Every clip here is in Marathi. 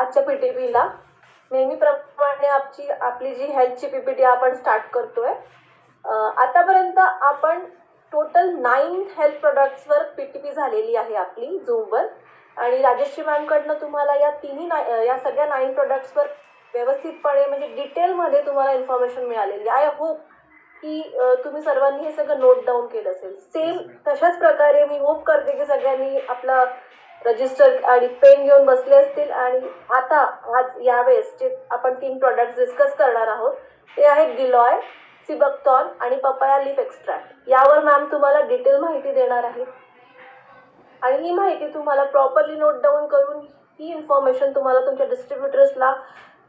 आजच्या पीटीपीला नेहमीप्रमाणे आपली जी हेल्थची पीपीटी आपण स्टार्ट करतोय. आतापर्यंत आपण टोटल 9 हेल्थ प्रोडक्ट्सवर पीटीपी झालेली आहे आपली झूमवर. आणि राजेश्री मॅम कडनं तुम्हाला या सगळ्या 9 प्रोडक्ट्सवर व्यवस्थितपणे म्हणजे डिटेलमध्ये तुम्हाला इन्फॉर्मेशन मिळालेली. आय होप की तुम्ही सर्वांनी हे सगळं नोट डाऊन केलं असेल. सेम तशाच प्रकारे मी होप करते की सगळ्यांनी आपला रजिस्टर आणि पेन घेऊन बसले असतील. आणि आता आज यावेळेस जे आपण 3 प्रोडक्ट डिस्कस करणार आहोत ते आहेत गिलॉय, सिबक्टॉन आणि पपाया लीफ एक्स्ट्रॅक्ट. यावर मॅम तुम्हाला डिटेल माहिती देणार आहे आणि ही माहिती तुम्हाला प्रॉपरली नोट डाऊन करून ही इन्फॉर्मेशन तुम्हाला तुमच्या डिस्ट्रीब्युटर्सला,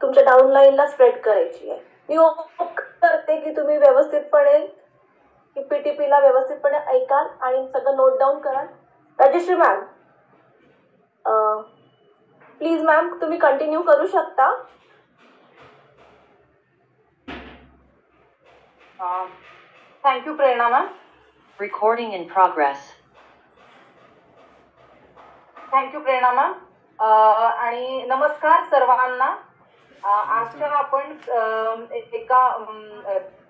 तुमच्या डाऊनलाईनला स्प्रेड करायची आहे. मी होप करते की तुम्ही व्यवस्थितपणे पीटीपीला व्यवस्थितपणे ऐकाल आणि सगळं नोट डाऊन कराल. राजेश्री मॅम, प्लीज मॅम तुम्ही कंटिन्यू करू शकता. Thank you Prerna ma'am. Recording in progress. Thank you Prerna ma'am. आणि नमस्कार सर्वांना. आजच्या आपण एका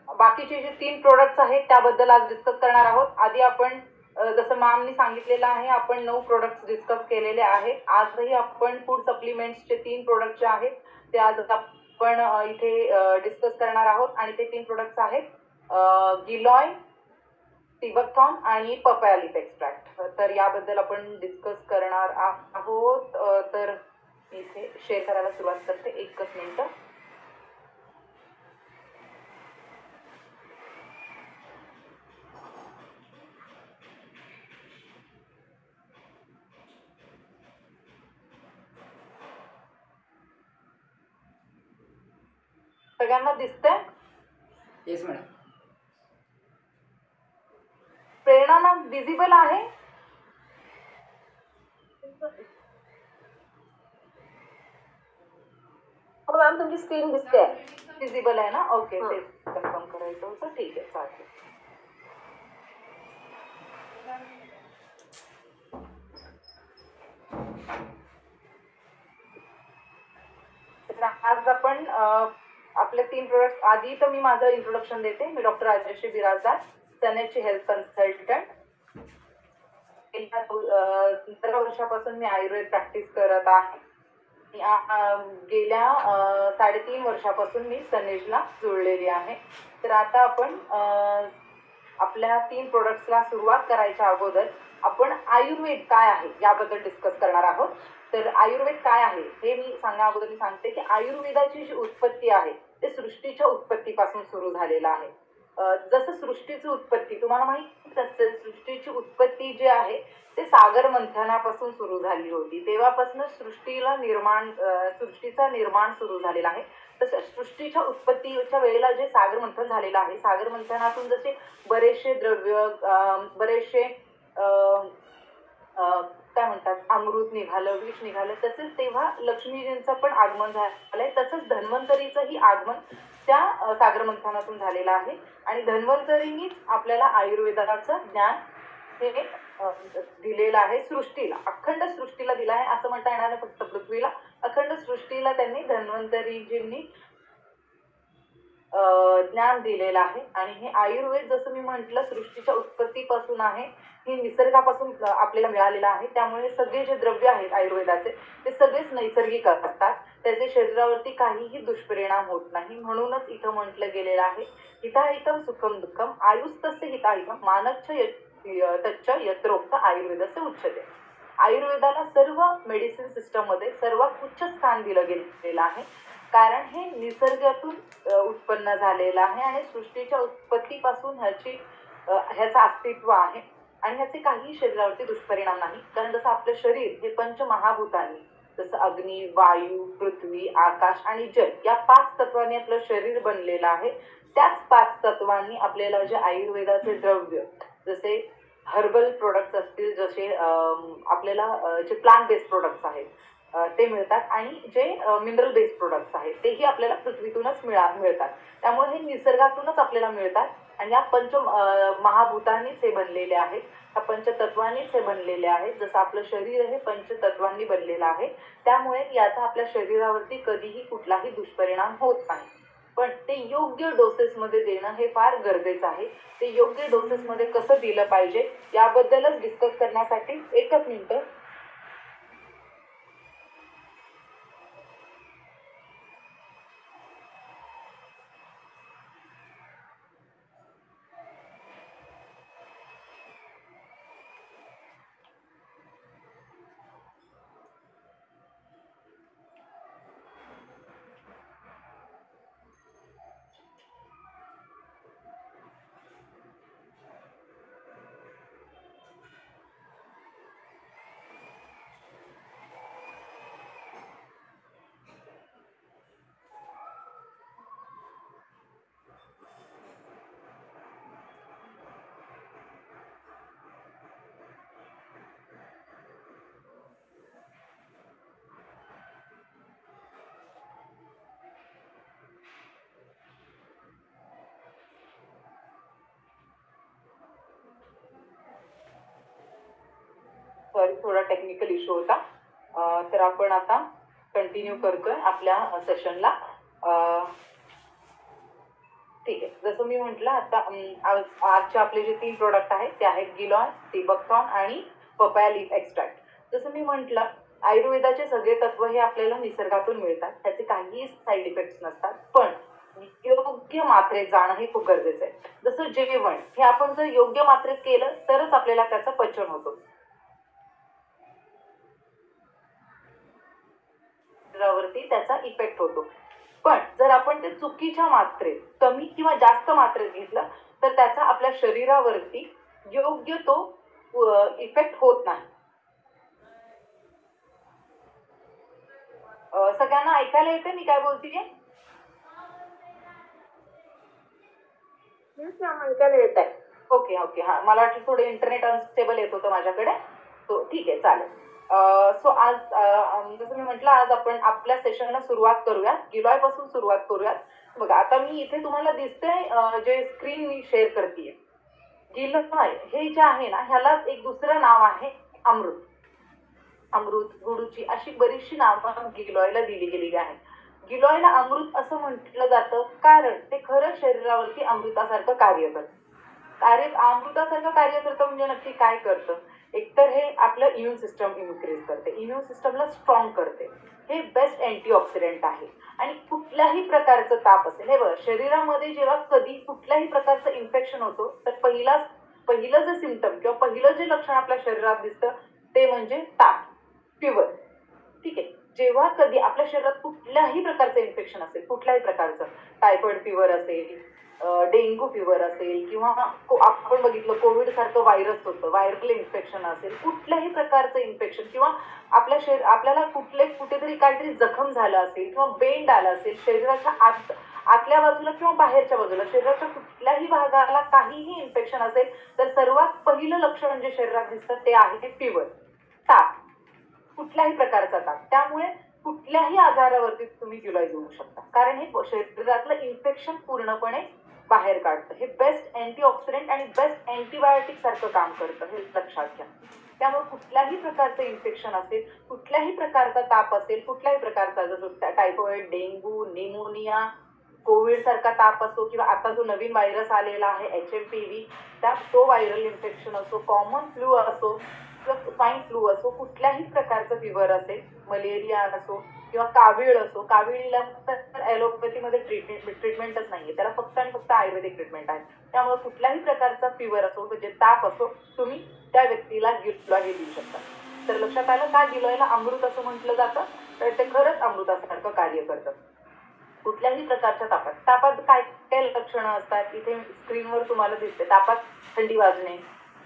बाकीचे जे 3 प्रोडक्ट्स आहेत त्याबद्दल आज डिस्कस करणार आहोत. आधी आपण जसं मॅमनी सांगितलेलं आहे आपण 9 प्रोडक्ट्स डिस्कस केलेले आहेत. आजही आपण फूड सप्लिमेंट्सचे 3 प्रोडक्ट जे आहेत ते आज आपण इथे डिस्कस करणार आहोत. आणि ते 3 प्रोडक्ट्स आहेत गिलॉय, सिबक्टॉन आणि पपाया लीफ एक्स्ट्रॅक्ट. तर याबद्दल आपण डिस्कस करणार आहोत. तर इथे शेअर करायला सुरुवात करते. एकच मिनिट. सगळ्यांना दिसतंय? Yes madam. Prerna ma'am visible आहे? हो मॅम, तुमची स्क्रीन दिसते. विजिबल आहे ना? ओके, ते कन्फर्म करायचं होतं. ठीक आहे, चालेल. आज आपण आपले 3 प्रोडक्ट. आधी तर मी माझं इंट्रोडक्शन देते. मी डॉक्टर राजेश्री बिराजदार, सनेजची हेल्थ कन्सल्टंट. गेल्या 15 वर्षापासून मी आयुर्वेद प्रॅक्टिस करत आहे. गेल्या 3.5 वर्षापासून मी सनेजला जुळलेली आहे. तर आता आपण आपल्या 3 प्रोडक्ट्सला सुरुवात करायच्या अगोदर आपण आयुर्वेद काय आहे याबद्दल डिस्कस करणार आहोत. तर आयुर्वेद काय आहे हे मी सांगण्या अगोदर मी सांगते की आयुर्वेदाची जी उत्पत्ती आहे ते सृष्टीच्या उत्पत्तीपासून सुरू झालेलं आहे. जसं सृष्टीची उत्पत्ती तुम्हाला माहिती असेल, सृष्टीची उत्पत्ती जी आहे ते सागर मंथनापासून सुरू झाली होती. तेव्हापासून सृष्टीचा निर्माण सुरू झालेला आहे. तसं सृष्टीच्या उत्पत्तीच्या वेळेला जे सागर मंथन झालेलं आहे, सागर मंथनातून जसे बरेचसे द्रव्य, बरेचसे काय म्हणतात अमृत निघालं, विष निघालं, तसेच तेव्हा लक्ष्मीजींचं पण आगमन झालंय. तसंच धन्वंतरीचंही आगमन त्या सागर मंथनातून झालेलं आहे. आणि धन्वंतरीनीच आपल्याला आयुर्वेदाचं ज्ञान हे दिलेलं आहे सृष्टीला, अखंड सृष्टीला दिलं आहे असं म्हणता येणार नाही. फक्त पृथ्वीला, अखंड सृष्टीला त्यांनी धन्वंतरीजींनी ज्ञान दिलेलं आहे. आणि हे आयुर्वेद जसं मी म्हटलं सृष्टीच्या उत्पत्तीपासून आहे, हे निसर्गापासून आपल्याला मिळालेलं आहे. त्यामुळे सगळे जे द्रव्य आहेत आयुर्वेदाचे ते सगळेच नैसर्गिक असतात. त्याचे शरीरावरती काहीही दुष्परिणाम होत नाही. म्हणूनच इथं म्हटलं गेलेलं आहे हिताहितम सुखम दुःखम आयुस्तस्य हिताहितम मानच्च तच्च यत्रोक्त आयुर्वेदस्य उच्यते. आयुर्वेदाला सर्व मेडिसिन सिस्टम मध्ये सर्वात उच्च स्थान दिलं गेलेलं आहे. कारण हे निसर्गातून उत्पन्न झालेलं आहे आणि सृष्टीच्या उत्पत्तीपासून ह्याचं अस्तित्व आहे. आणि ह्याचे काही शरीरावरती दुष्परिणाम नाही. कारण जसं आपलं शरीर हे पंचमहाभूतांनी, जसं अग्नी, वायू, पृथ्वी, आकाश आणि जल या 5 तत्वांनी आपलं शरीर बनलेलं आहे. त्याच 5 तत्वांनी आपल्याला जे आयुर्वेदाचे द्रव्य, जसे हर्बल प्रोडक्ट्स असतील, जसे आपल्याला जे प्लांट बेस्ड प्रोडक्ट्स आहेत ते मिळतात आणि जे मिनरल बेस्ड प्रोडक्ट्स आहेत तेही आपल्याला पृथ्वीतूनच मिळतात. त्यामुळे हे निसर्गातूनच आपल्याला मिळतात आणि या महाभूतांनीच हे बनलेले आहेत, या पंचतत्वांनीच हे बनलेले आहेत. जसं आपलं शरीर हे पंचतत्वांनी बनलेलं आहे, त्यामुळे याचा आपल्या शरीरावरती कधीही कुठलाही दुष्परिणाम होत नाही. पण ते योग्य डोसेसमध्ये देणं हे फार गरजेचं आहे. ते योग्य डोसेसमध्ये कसं दिलं पाहिजे याबद्दलच डिस्कस करण्यासाठी एकच मिनिट. सॉरी, थोडा टेक्निकल इश्यू होता. तर आपण आता कंटिन्यू करतोय आपल्या सेशनला. ठीक आहे, जसं मी म्हटलं आता आजचे आपले जे 3 प्रोडक्ट आहेत ते आहेत गिलॉय, सीबकथॉर्न आणि पपाया लीफ एक्स्ट्रॅक्ट. जसं मी म्हटलं, आयुर्वेदाचे सगळे तत्व हे आपल्याला निसर्गातून मिळतात, त्याचे काहीही साईड इफेक्ट्स नसतात. पण योग्य मात्रेत जाणं हे खूप गरजेचं आहे. जसं जेवण हे आपण जर योग्य मात्रेत केलं तरच आपल्याला त्याचं पचन होतं, शरीरावरती त्याचा इफेक्ट होतो. पण जर आपण ते चुकीच्या मात्रेत, कमी किंवा जास्त मात्रेत घेतलं तर त्याचा आपल्या शरीरावरती योग्य तो इफेक्ट होत नाही. सगळ्यांना ऐकायला येते मी काय बोलतीये? ऐकायला येत आहे. ओके ओके, हा, मला वाटलं थोडं इंटरनेट अनस्टेबल येत होतं माझ्याकडे. तो ठीक आहे, चालेल. सो आज जसं मी म्हटलं, आज आपण आपल्या सेशनला सुरुवात करूयात, गिलॉय पासून सुरुवात करूयात. बघा, आता मी इथे तुम्हाला दिसतंय जे स्क्रीन मी शेअर करतेय, गिलॉय हे जे आहे ना, ह्याला एक दुसरं नाव आहे अमृत, गुडूची, अशी बरीचशी नावं गिलॉयला दिली गेलेली आहेत. गिलॉयला अमृत असं म्हटलं जातं कारण ते खरं शरीरावरती अमृतासारखं कार्य करतं. अमृतासारखं कार्य करतं म्हणजे नक्की काय करतं? एकतर हे आपलं इम्युन सिस्टम इन्क्रीज करते, इम्युन सिस्टमला स्ट्रॉंग करते. हे बेस्ट अँटीऑक्सिडंट आहे आणि कुठल्याही प्रकारचं ताप असेल, हे बघा, शरीरामध्ये जेव्हा कधी कुठल्याही प्रकारचं इन्फेक्शन होतो तर पहिलं जे सिम्पटम किंवा पहिलं जे लक्षण आपल्या शरीरात दिसतं ते म्हणजे ताप, फिवर. ठीक आहे, जेव्हा कधी आपल्या शरीरात कुठल्याही प्रकारचं इन्फेक्शन असेल, कुठल्याही प्रकारचं, टायफॉइड फिवर असेल, डेंग्यू फिवर असेल, किंवा आपण बघितलं कोविड सारखं व्हायरस होतं, व्हायरल इन्फेक्शन असेल, कुठल्याही प्रकारचं इन्फेक्शन, किंवा आपल्याला कुठेतरी काहीतरी जखम झालं असेल किंवा बेंड आला असेल शरीराच्या आतल्या बाजूला किंवा बाहेरच्या बाजूला, शरीराच्या कुठल्याही भागाला काहीही इन्फेक्शन असेल तर सर्वात पहिलं लक्षण जे शरीरात दिसतं ते आहे फिवर, ताप, कुठल्याही प्रकारचा ताप. त्यामुळे कुठल्याही आजारावरती तुम्ही गिलॉय देऊ शकता, कारण हे शरीरातलं इन्फेक्शन पूर्णपणे बाहेर काढतं. हे बेस्ट अँटीऑक्सिडंट आणि बेस्ट अँटीबायोटिक सारखं काम करतं, हे लक्षात घ्या. त्यामुळे कुठल्याही प्रकारचं इन्फेक्शन असेल, कुठल्याही प्रकारचा ताप असेल, कुठल्याही प्रकारचा जसं टायफॉइड, डेंग्यू, निमोनिया, कोविड सारखा ताप असो, किंवा आता जो नवीन व्हायरस आलेला आहे HMPV, तो व्हायरल इन्फेक्शन असो, कॉमन फ्लू असो किंवा स्वाईन फ्लू असो, कुठल्याही प्रकारचं फिवर असेल, मलेरिया असो किंवा कावीळ असो, काविळीला तर ॲलोपॅथीमध्ये ट्रीटमेंटच नाहीये, त्याला फक्त आणि फक्त आयुर्वेदिक ट्रीटमेंट आहे. त्यामुळे कुठल्याही प्रकारचा फिवर असो, म्हणजे ताप असो, तुम्ही त्या व्यक्तीला गिलॉय देऊ शकता. तर लक्षात आलं का गिलॉयला अमृत असं म्हटलं जातं? तर ते खरंच अमृतासारखं कार्य करतं. कुठल्याही प्रकारच्या तापात काय काय लक्षणं असतात इथे स्क्रीनवर तुम्हाला दिसते. तापात थंडी वाजणे,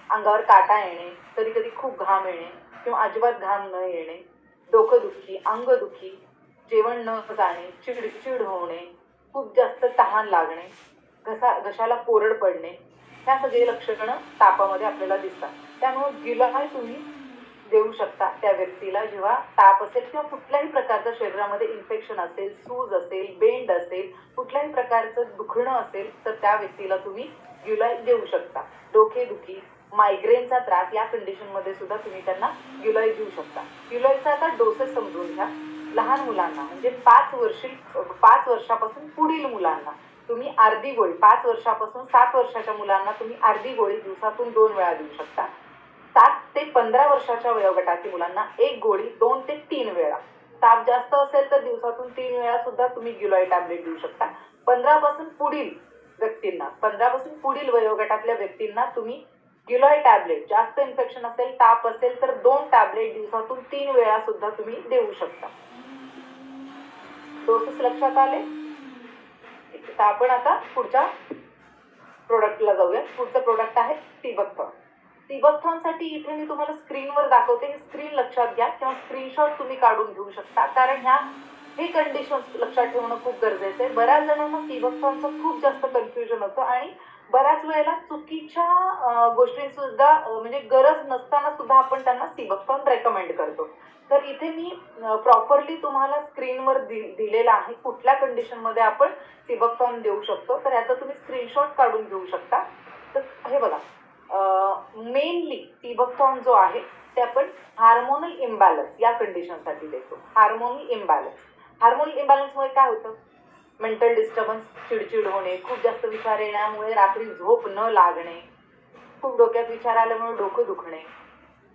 अंगावर काटा येणे, कधी कधी खूप घाम येणे किंवा अजिबात घाम न येणे, डोकंदुखी, अंगदुखी, जेवण न जाणे, चिडचिड होणे, खूप जास्त तहान लागणे, घशाला कोरड पडणे, ह्या सगळे लक्षणं तापामध्ये आपल्याला दिसतात. त्यामुळे गिलॉय तुम्ही देऊ शकता त्या व्यक्तीला जेव्हा ताप असेल किंवा कुठल्याही प्रकारचं शरीरामध्ये इन्फेक्शन असेल, सूज असेल, बेंड असेल, कुठल्याही प्रकारचं दुखणं असेल तर त्या व्यक्तीला तुम्ही ग्युलाइड देऊ शकता. डोकेदुखी, मायग्रेनचा त्रास या कंडिशनमध्ये सुद्धा तुम्ही त्यांना ग्युलाइड देऊ शकता. ग्युलाइडचा आता डोसेस समजून घ्या. लहान मुलांना म्हणजे 5 वर्षापासून पुढील मुलांना तुम्ही अर्धी गोळी, 5 वर्षापासून 7 वर्षाच्या मुलांना तुम्ही अर्धी गोळी दिवसातून 2 वेळा देऊ शकता. 7 ते 15 वर्षाच्या वयोगटातील मुलांना 1 गोळी 2 ते 3 वेळा. ताप जास्त असेल तर दिवसातून 3 वेळा सुद्धा तुम्ही ग्युलाइड टॅबलेट देऊ शकता. 15 पासून पुढील वयोगटातल्या व्यक्तींना तुम्ही ग्युलाइड टॅबलेट, जास्त इन्फेक्शन असेल, ताप असेल तर 2 टॅबलेट दिवसातून 3 वेळा सुद्धा तुम्ही देऊ शकता. डोसेस लक्षात आले? तर आपण आता पुढच्या प्रोडक्टला जाऊया. पुढचं प्रोडक्ट आहे सिबकथॉन. सिबकथॉनसाठी इथे मी तुम्हाला स्क्रीनवर दाखवते. हे स्क्रीन लक्षात घ्या किंवा स्क्रीनशॉट तुम्ही काढून घेऊ शकता, कारण हे कंडिशन्स लक्षात ठेवणं खूप गरजेचं आहे. बऱ्याच जणांना सिबकथॉनचं खूप जास्त कन्फ्युजन होतं आणि बऱ्याच वेळेला चुकीच्या गोष्टी सुद्धा म्हणजे गरज नसताना सुद्धा आपण त्यांना सिबकथॉन रेकमेंड करतो. तर इथे मी प्रॉपरली तुम्हाला स्क्रीनवर दिलेला आहे कुठल्या कंडिशनमध्ये आपण सिबकथॉन देऊ शकतो. तर याचा तुम्ही स्क्रीनशॉट काढून घेऊ शकता. तर हे बघा, मेनली सिबकथॉन जो आहे ते आपण हार्मोनल इम्बॅलन्स या कंडिशनसाठी देतो. हार्मोनल इम्बॅलन्समुळे काय होतं? मेंटल डिस्टर्बन्स, चिडचिड होणे, खूप जास्त विचार येण्यामुळे रात्री झोप न लागणे, खूप डोक्यात विचार आल्यामुळे डोकं दुखणे,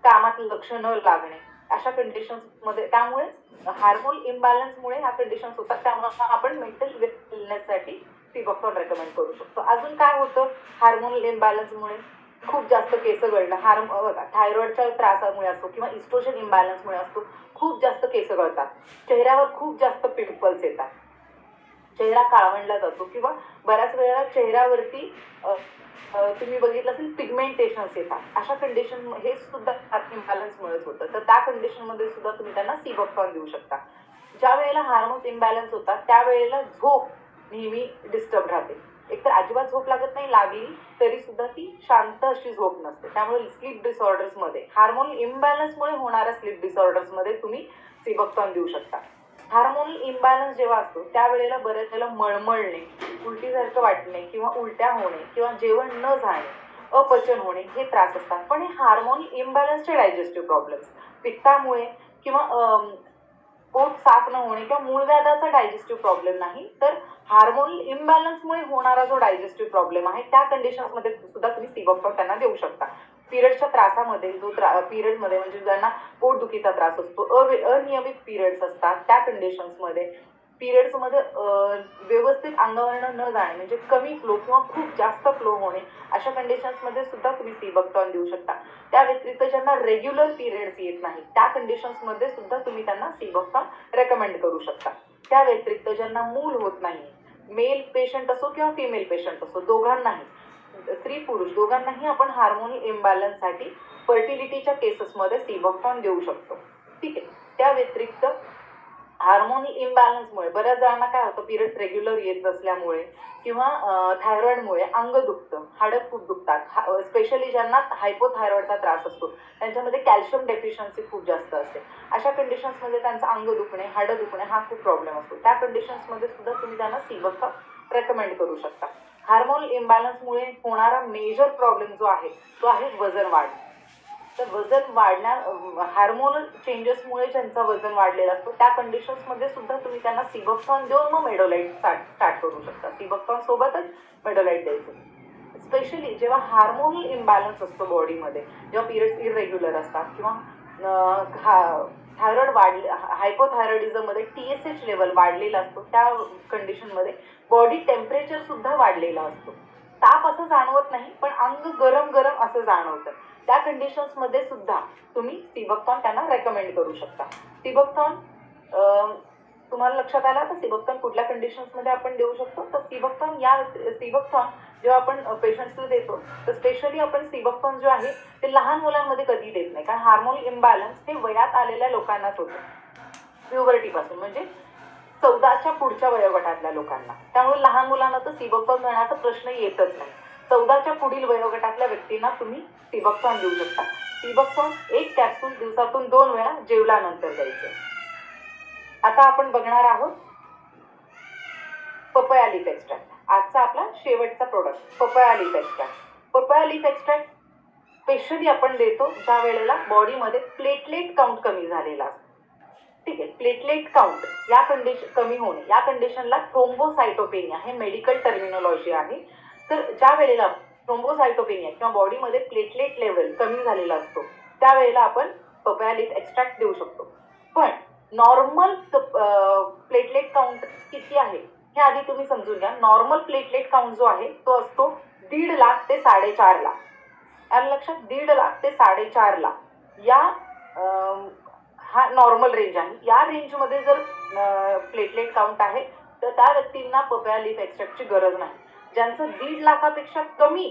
कामात लक्ष न लागणे, अशा कंडिशन्समध्ये, त्यामुळे हार्मोन इम्बॅलन्समुळे ह्या कंडिशन्स होतात. त्यामुळे आपण मेंटल वेलनेससाठी सिबकथॉन रेकमेंड करू शकतो. अजून काय होतं हार्मोनल इम्बॅलन्समुळे? खूप जास्त केस गळणं, थायरॉइडच्या त्रासामुळे असतो किंवा इस्ट्रोजन इम्बॅलन्समुळे असतो, खूप जास्त केस गळतात, चेहऱ्यावर खूप जास्त पिंपल्स येतात, चेहरा काळवंडला जातो किंवा बऱ्याच वेळेला चेहऱ्यावरती तुम्ही बघितलं असेल पिगमेंटेशन्स येतात. अशा कंडिशन हे सुद्धा इम्बॅलन्समुळेच होतं. तर त्या कंडिशनमध्ये सुद्धा तुम्ही त्यांना सिबकथॉन देऊ शकता. ज्या वेळेला हार्मोन्स इम्बॅलन्स होतात त्यावेळेला झोप नेहमी डिस्टर्ब राहते. एकतर अजिबात झोप लागत नाही, लागली तरी सुद्धा ती शांत अशी झोप नसते. त्यामुळे स्लीप डिसऑर्डर्समध्ये, हार्मोन इम्बॅलन्समुळे होणाऱ्या स्लीप डिसऑर्डर्समध्ये तुम्ही सिबकथॉन देऊ शकता. हार्मोनल इम्बॅलन्स जेव्हा असतो त्यावेळेला बऱ्याच वेळेला मळमळणे, उलटीसारखं वाटणे किंवा उलट्या होणे किंवा जेवण न जाणे, अपचन होणे हे त्रास असतात. पण हे हार्मोनल इम्बॅलन्सचे डायजेस्टिव्ह प्रॉब्लेम्स, पित्तामुळे किंवा पोट साफ न होणे किंवा मूळव्याधाचा डायजेस्टिव्ह प्रॉब्लेम नाही, तर हार्मोनल इम्बॅलन्समुळे होणारा जो डायजेस्टिव्ह प्रॉब्लेम आहे त्या कंडिशन्समध्ये सुद्धा तुम्ही सिबकथॉन त्यांना देऊ शकता. पिरियडच्या त्रासामध्ये पिरियडमध्ये म्हणजे ज्यांना पोटदुखीचा त्रास असतो, अनियमित पिरियड्स असतात, त्या कंडिशन्समध्ये पिरियड्समध्ये व्यवस्थित अंगावरनं न जाणे म्हणजे कमी फ्लो किंवा खूप जास्त फ्लो होणे, अशा कंडिशन्समध्ये सुद्धा तुम्ही सिबकथॉन देऊ शकता. त्या व्यतिरिक्त ज्यांना रेग्युलर पिरियड्स येत नाही त्या कंडिशन्समध्ये सुद्धा तुम्ही त्यांना सिबकथॉन रेकमेंड करू शकता. त्या व्यतिरिक्त ज्यांना मूल होत नाही, मेल पेशंट असो किंवा फिमेल पेशंट असो, दोघांनाही, स्त्री पुरुष दोघांनाही आपण हार्मोनल इम्बॅलन्ससाठी फर्टिलिटीच्या केसेसमध्ये सिबकथॉन देऊ शकतो. ठीक आहे. त्या व्यतिरिक्त हार्मोनल इम्बॅलन्समुळे बऱ्याच जणांना काय होतं, पिरियड्स रेग्युलर येत नसल्यामुळे किंवा थायरॉइडमुळे अंग दुखतं, हाडं खूप दुखतात. स्पेशली ज्यांना हायपोथायरॉइडचा त्रास असतो त्यांच्यामध्ये कॅल्शियम डेफिशियन्सी खूप जास्त असते. अशा कंडिशन्समध्ये त्यांचं अंग दुखणे, हाडं दुखणे हा खूप प्रॉब्लेम असतो. त्या कंडिशन्समध्ये सुद्धा तुम्ही त्यांना सिबकथॉन रेकमेंड करू शकता. हार्मोनल इम्बॅलन्समुळे होणारा मेजर प्रॉब्लेम जो आहे तो आहे वजन वाढ. तर वजन हार्मोनल चेंजेसमुळे ज्यांचं वजन वाढलेलं असतो त्या कंडिशन्समध्ये सुद्धा तुम्ही त्यांना सिबकथॉन देऊन मग मेडोलाइट स्टार्ट करू शकता. सिबकथॉन सोबतच मेडोलाइट द्यायचं. स्पेशली जेव्हा हार्मोनल इम्बॅलन्स असतो बॉडीमध्ये, जेव्हा पिरियड्स इरेग्युलर असतात किंवा थायरॉइड हायपोथायरॉइडिझममध्ये TSH लेवल वाढलेला असतो, त्या कंडिशनमध्ये बॉडी टेम्परेचर सुद्धा वाढलेला असतो. ताप असं जाणवत नाही पण अंग गरम गरम असं जाणवतं. त्या कंडिशन्समध्ये सुद्धा तुम्ही सिबकथॉन त्यांना रेकमेंड करू शकता. सिबकथॉन तुम्हाला लक्षात आला तर सिबकथॉन कुठल्या कंडिशन्समध्ये आपण देऊ शकतो? तर सिबकथॉन जेव्हा आपण पेशंट्सला देतो तर स्पेशली आपण सिबकथॉन जो आहे ते लहान मुलांमध्ये कधी देत नाही, कारण हार्मोनल इम्बॅलन्स हे वयात आलेल्या लोकांनाच होतं, प्युबर्टीपासून म्हणजे 14च्या पुढच्या वयोगटातल्या लोकांना. त्यामुळे लहान मुलांना तर सिबकथॉन देण्याचा प्रश्न येतच नाही. 14च्या पुढील वयोगटातल्या व्यक्तींना तुम्ही टिबक्सॉन देऊ शकता. टिबक्सॉन 1 कॅप्सूल दिवसातून 2 वेळा जेवल्यानंतर द्यायचं. आता आपण बघणार आहोत पपया लीफ एक्स्ट्रॅक्ट. आजचा आपला शेवटचा product papaya leaf extract. Papaya leaf extract specially आपण देतो ज्या वेळेला बॉडीमध्ये प्लेटलेट काउंट कमी झालेला असतो. ठीक आहे, प्लेटलेट काउंट या कमी होणे या कंडिशनला थ्रोम्बोसायटोपेनिया हे मेडिकल टर्मिनॉलॉजी आहे. तर ज्या वेळेला थ्रोम्बोसायटोपेनिया किंवा बॉडीमध्ये प्लेटलेट लेवल कमी झालेला असतो त्यावेळेला आपण पपया लीफ एक्स्ट्रॅक्ट देऊ शकतो. पण नॉर्मल प्लेटलेट काउंट किती आहे हे आधी तुम्ही समजून घ्या. नॉर्मल प्लेटलेट काउंट जो आहे तो असतो 1.5 लाख ते 4.5 लाख. आणि लक्षात 1.5 लाख ते 4.5 लाख या हा नॉर्मल रेंज आहे. या रेंजमध्ये जर प्लेटलेट काउंट आहे तर त्या व्यक्तींना पपया लीफ एक्स्ट्रॅक्टची गरज नाही. ज्यांचं 1.5 लाखापेक्षा कमी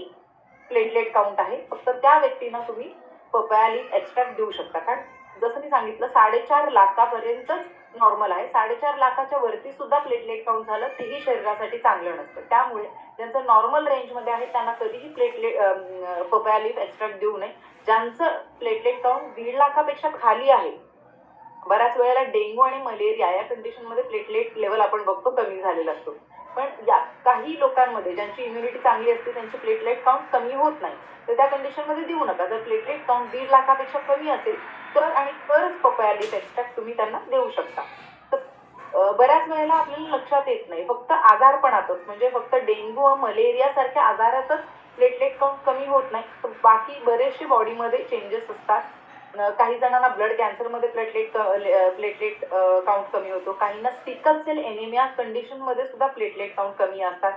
प्लेटलेट काउंट आहे फक्त त्या व्यक्तींना तुम्ही पपया लीफ एक्स्ट्रॅक्ट देऊ शकता. कारण जसं मी सांगितलं 4.5 लाखापर्यंतच नॉर्मल आहे. 4.5 लाखाच्या वरती सुद्धा प्लेटलेट काउंट झालं तेही शरीरासाठी चांगलं नसतं. त्यामुळे ज्यांचं नॉर्मल रेंजमध्ये आहे त्यांना कधीही पपया लीफ एक्स्ट्रॅक्ट देऊ नये. ज्यांचं प्लेटलेट काउंट 1.5 लाखापेक्षा खाली आहे, बऱ्याच वेळेला डेंग्यू आणि मलेरिया या कंडिशनमध्ये प्लेटलेट लेवल आपण बघतो कमी झालेला असतो. पण या काही लोकांमध्ये ज्यांची इम्युनिटी चांगली असते त्यांची प्लेटलेट काउंट कमी होत नाही तर त्या कंडिशनमध्ये देऊ नका. जर प्लेटलेट काउंट 1.5 लाखापेक्षा कमी असेल तरच पपया लीफ एक्स्ट्रॅक्ट तुम्ही त्यांना देऊ शकता. तर बऱ्याच वेळेला आपल्याला लक्षात येत नाही, फक्त आजारपणातच म्हणजे फक्त डेंग्यू व मलेरिया सारख्या आजारातच प्लेटलेट काउंट कमी होत नाही, तर बाकी बरेचसे बॉडीमध्ये चेंजेस असतात. काही जणांना ब्लड कॅन्सरमध्ये प्लेटलेट काउंट कमी होतो, काहींना सिकल सेल एनिमिया कंडिशनमध्ये सुद्धा प्लेटलेट काउंट कमी असतात,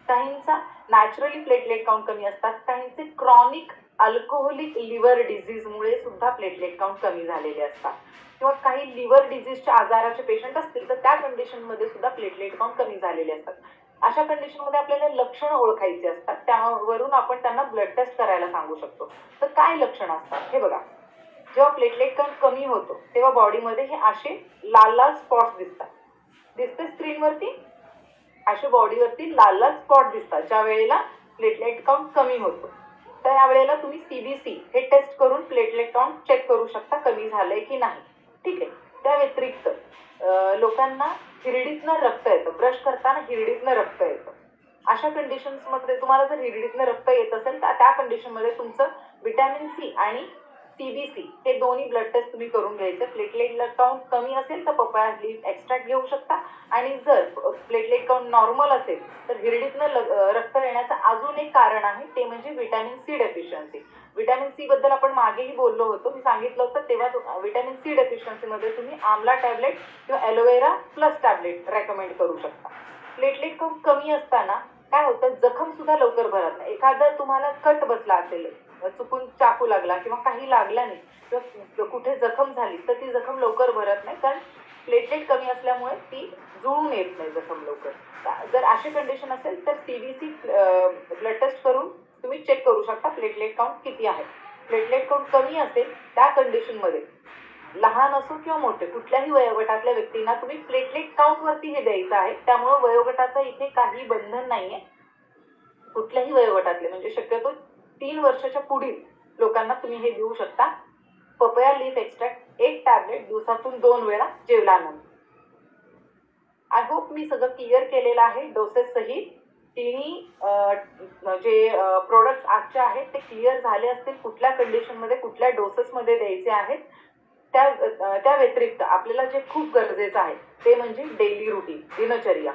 काहींचा नॅचरली प्लेटलेट काउंट कमी असतात, काहींचे क्रॉनिक अल्कोहोलिक लिव्हर डिझीजमुळे सुद्धा प्लेटलेट काउंट कमी झालेले असतात किंवा काही लिव्हर डिझीजच्या आजाराचे पेशंट असतील तर त्या कंडिशनमध्ये सुद्धा प्लेटलेट काउंट कमी झालेले असतात. अशा कंडिशनमध्ये आपल्याला लक्षणं ओळखायची असतात, त्यावरून आपण त्यांना ब्लड टेस्ट करायला सांगू शकतो. तर काय लक्षणं असतात हे बघा. जेव्हा प्लेटलेट काउंट कमी होतो तेव्हा बॉडीमध्ये हे असे लाल लाल स्पॉट्स दिसतात. दिसते स्क्रीनवरती असे बॉडीवरती लाल लाल स्पॉट दिसतात ज्या वेळेला प्लेटलेट काउंट कमी होतो. तर या वेळेला तुम्ही CBC हे टेस्ट करून प्लेटलेट काउंट चेक करू शकता कमी झालंय की नाही. ठीक आहे. त्या व्यतिरिक्त लोकांना हिरडीतनं रक्त येतं, ब्रश करताना हिरडीतनं रक्त येतं. अशा कंडिशन्समध्ये तुम्हाला जर हिरडीतनं रक्त येत असेल तर त्या कंडिशनमध्ये तुमचं व्हिटॅमिन C आणि CBC हे दोन्ही ब्लड टेस्ट तुम्ही करून घ्यायचं. प्लेटलेट काउंट कमी असेल तर पपया लीफ एक्स्ट्रॅक्ट घेऊ शकता आणि जर प्लेटलेट काउंट नॉर्मल असेल तर हिरडीतनं रक्त येण्याचं अजून एक कारण आहे ते म्हणजे vitamin C deficiency. Vitamin C बद्दल आपण मागेही बोललो होतो, मी सांगितलं होतं तेव्हा व्हिटॅमिन C डेफिशियन्सीमध्ये तुम्ही आमला टॅबलेट किंवा ॲलोवेरा प्लस टॅबलेट रेकमेंड करू शकता. प्लेटलेट काउंट कमी असताना काय होतं, जखम सुद्धा लवकर भरत नाही. एखादा तुम्हाला कट बसला असेल, चुकून चाकू लागला किंवा काही लागला नाही किंवा कुठे जखम झाली तर ती जखम लवकर भरत नाही कारण प्लेटलेट कमी असल्यामुळे ती जुळून येत नाही जखम लवकर. जर अशी कंडिशन असेल तर CBC ब्लड टेस्ट करून तुम्ही चेक करू शकता प्लेटलेट काउंट किती आहे. प्लेटलेट काउंट कमी असेल त्या कंडिशनमध्ये लहान असो किंवा मोठे कुठल्याही वयोगटातल्या व्यक्तींना तुम्ही प्लेटलेट काउंट वरती हे द्यायचं आहे. त्यामुळे वयोगटाचा इथे काही बंधन नाहीये. कुठल्याही वयोगटातले म्हणजे शक्यतो 3 वर्षाच्या पुढील लोकांना तुम्ही हे देऊ शकता. पपया लीफ एक्स्ट्रॅक्ट 1 टॅबलेट दिवसातून 2 वेळा जेवल्यानंतर. आय होप मी सगळं क्लिअर केलेलं आहे डोसेस सहित. तिन्ही जे प्रोडक्ट्स आजचे आहेत ते क्लिअर झाले असतील, कुठल्या कंडिशनमध्ये कुठल्या डोसेसमध्ये द्यायचे आहेत. त्या व्यतिरिक्त आपल्याला जे खूप गरजेचं आहे ते म्हणजे डेली रुटीन, दिनचर्या.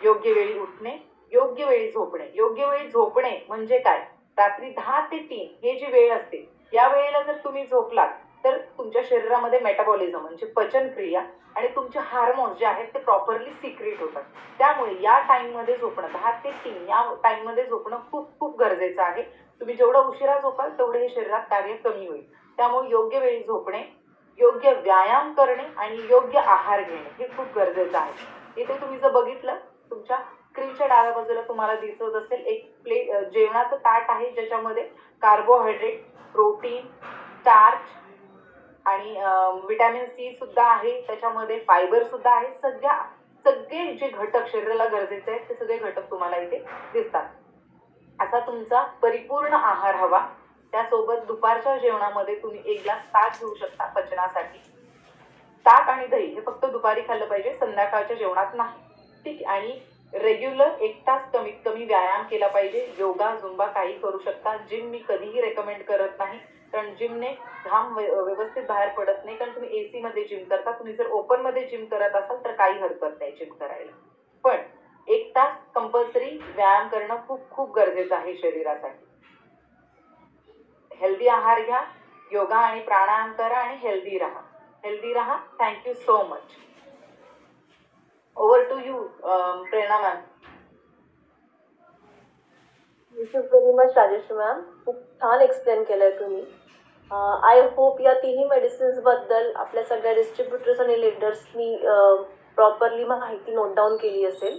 योग्य वेळी उठणे, योग्य वेळी झोपणे. योग्य वेळी झोपणे म्हणजे काय, रात्री 10 ते 3 हे जी वेळ असते या वेळेला जर तुम्ही झोपलात तर तुमच्या शरीरामध्ये मेटाबॉलिझम म्हणजे पचनक्रिया आणि तुमचे हार्मोन्स जे आहेत ते प्रॉपरली सिक्रेट होतात. त्यामुळे या टाइममध्ये झोपणं, 10 ते 3 या टाइममध्ये झोपणं खूप खूप गरजेचं आहे. तुम्ही जेवढं उशिरा झोपाल तेवढे हे शरीरात कार्य कमी होईल. त्यामुळे योग्य वेळी झोपणे, योग्य व्यायाम करणे आणि योग्य आहार घेणे हे खूप गरजेचं आहे. इथे तुम्ही जर बघितलं तुमच्या स्क्रीनच्या डाव्या बाजूला तुम्हाला दिसत असेल एक जेवणाचं ताट आहे ज्याच्यामध्ये कार्बोहायड्रेट, प्रोटीन, स्टार्च आणि व्हिटॅमिन C सुद्धा आहे, त्याच्यामध्ये फायबर सुद्धा आहे. सगळे जे घटक शरीराला गरजेचे आहेत ते सगळे घटक तुम्हाला इथे दिसतात. असा तुमचा परिपूर्ण आहार हवा. त्यासोबत दुपारच्या जेवणामध्ये तुम्ही 1 ग्लास ताक घेऊ शकता पचनासाठी. ताक आणि दही हे फक्त दुपारी खाल्लं पाहिजे, संध्याकाळच्या जेवणात नाही. ठीक आहे. आणि रेग्युलर 1 तास कमीत कमी व्यायाम केला पाहिजे. योगा, झुंबा काही करू शकता. जिम मी कधीही रेकमेंड करत नाही, कारण जिमने घाम व्यवस्थित बाहेर पडत नाही, कारण तुम्ही AC मध्ये जिम करता. तुम्ही जर ओपन मध्ये जिम करत असाल तर काही हरकत नाही जिम करायला, पण 1 तास कंपल्सरी व्यायाम करणं खूप खूप गरजेचं आहे शरीरासाठी. हेल्दी आहार घ्या, योगा आणि प्राणायाम करा आणि हेल्दी राहा. हेल्दी राहा. Thank you so much. Over to you Prerana ma'am. Thank you very much Rajeshri ma'am. खूप छान एक्सप्लेन केलंय तुम्ही. आय होप या तिन्ही मेडिसिन्स बद्दल आपल्या सगळ्या डिस्ट्रीब्युटर्स आणि लीडर्सनी प्रॉपरली माहिती नोट डाऊन केली असेल.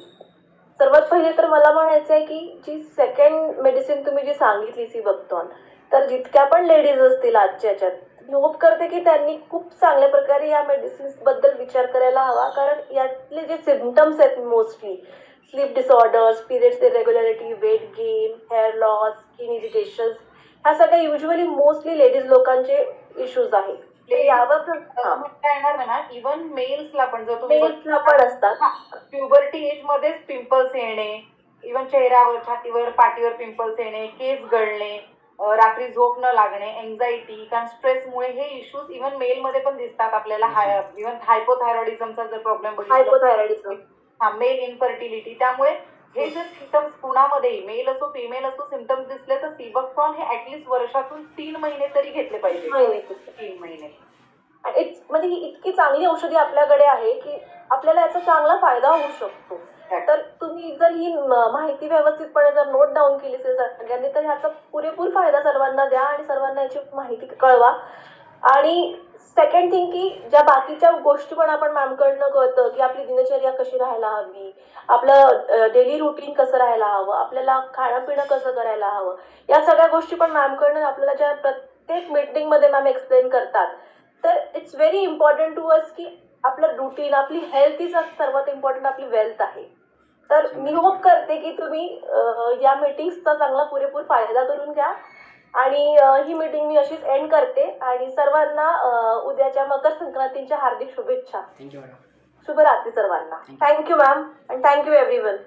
सर्वात पहिले तर मला म्हणायचं आहे की जी सेकंड मेडिसिन तुम्ही जी सांगितली सिबक्तॉन, तर जितक्या पण लेडीज असतील आजच्या ह्याच्यात, मी होप करते की त्यांनी खूप चांगल्या प्रकारे या मेडिसिन्स बद्दल विचार करायला हवा, कारण यातले जे सिम्पटम्स आहेत mostly sleep disorders, periods irregularity, weight gain, hair loss, skin irritations, ह्या सगळ्या युजली मोस्टली लेडीज लोकांचे इश्यूज आहेत. तर यावर म्हणता येणार ना, इव्हन मेल्सला पण जर तुम्ही मेल्सला पण असतात. प्युबर्टी एज मध्येच पिंपल्स येणे, इव्हन चेहऱ्यावर, छातीवर, पाठीवर पिंपल्स येणे, केस गळणे, रात्री झोप न लागणे, एन्झायटी, कारण स्ट्रेसमुळे हे इश्यूज इव्हन मेल मध्ये पण दिसतात आपल्याला. इव्हन हायपोथायरॉइडिझमचा जर प्रॉब्लेम बघितला, हायपोथायरॉइडिझम, मेल इनफर्टिलिटी, त्यामुळे हे जर सिम्पटम्स पुण्यामध्ये मेल असो फिमेल असो सिम्पटम्स दिसले तर सिबक्तॉन हे ऍटलीस्ट वर्षातून 3 महिने तरी घेतले पाहिजे. 3 महिने. म्हणजे ही इतकी चांगली औषधी आपल्याकडे आहे की आपल्याला याचा चांगला फायदा होऊ शकतो. तर तुम्ही जर ही माहिती व्यवस्थितपणे जर नोट डाऊन केली असेल सगळ्यांनी, तर ह्याचा पुरेपूर फायदा सर्वांना द्या आणि सर्वांना याची माहिती कळवा. आणि सेकंड थिंग की ज्या बाकीच्या गोष्टी पण आपण मॅमकडनं कळतं की आपली दिनचर्या कशी राहायला हवी, आपलं डेली रुटीन कसं राहायला हवं, आपल्याला खाणं पिणं कसं करायला हवं, या सगळ्या गोष्टी पण मॅमकडनं आपल्याला ज्या प्रत्येक मीटिंगमध्ये मॅम एक्सप्लेन करतात. तर it's very important to us की आपलं रुटीन, आपली हेल्थ ही सर्वात इम्पॉर्टंट आपली वेल्थ आहे. तर मी होप करते की तुम्ही या मीटिंग्सचा चांगला पुरेपूर फायदा करून घ्या. आणि ही मीटिंग मी अशीच एंड करते आणि सर्वांना उद्याच्या मकर संक्रांतीच्या हार्दिक शुभेच्छा. Thank you madam. शुभरात्री सर्वांना. Thank you ma'am and thank you everyone.